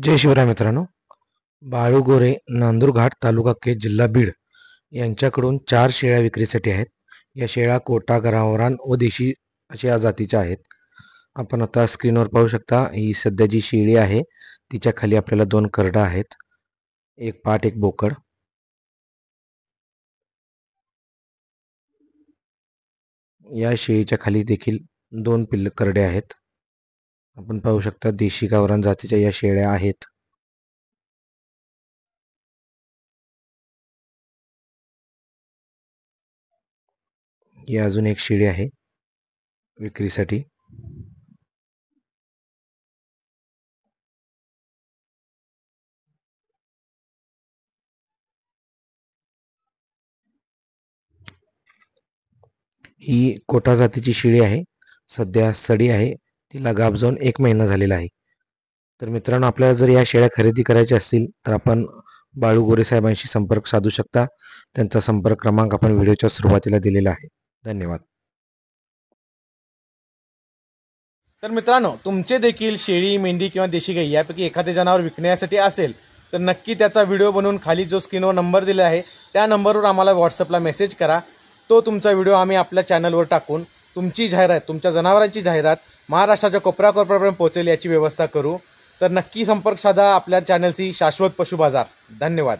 जय शिवराय मित्रांनो. बाळू गोरे, नांदूरघाट, तालुका केज, जिल्हा बीड यांच्याकडून 4 शेळ्या विक्रीसाठी आहेत. या शेळ्या कोटा, गावरान व देशी अशा या जातीच्या आहेत. आपण आता स्क्रीनवर पाहू शकता. ही सध्या जी शेळी आहे तिच्या खाली आपल्याला 2 करडा आहेत, एक पाट एक बोकड. या शेळीच्या खाली देखील 2 करडे आहेत. आपण पाहू शकता देशी गावरान जातीच्या या शेळ्या आहेत. ही अजून एक शेळी आहे विक्रीसाठी. ही कोटा जातीची शेळी आहे. सध्या सडी आहे. तिला गाभ जाऊन 1 महिना झालेला आहे. तर मित्रांनो, आपल्याला जर या शेळ्या खरेदी करायच्या असतील तर आपण बाळू गोरे साहेबांशी संपर्क साधू शकता. त्यांचा संपर्क क्रमांक आपण व्हिडिओच्या सुरुवातीला दिलेला आहे. धन्यवाद. तर मित्रांनो, तुमचे देखील शेळी, मेंढी किंवा देशी गाई यापैकी एखादे जनावर विकण्यासाठी असेल तर नक्की त्याचा व्हिडिओ बनवून खाली जो स्क्रीनवर नंबर दिला आहे त्या नंबरवर आम्हाला व्हॉट्सअपला मेसेज करा. तो तुमचा व्हिडिओ आम्ही आपल्या चॅनलवर टाकून तुमची जाहिरात, तुमच्या जनावरांची जाहिरात महाराष्ट्राच्या कोपऱ्याकोपऱ्यापर्यंत पोहोचेल याची व्यवस्था करू. तर नक्की संपर्क साधा आपल्या चॅनलशी. शाश्वत पशु बाजार. धन्यवाद.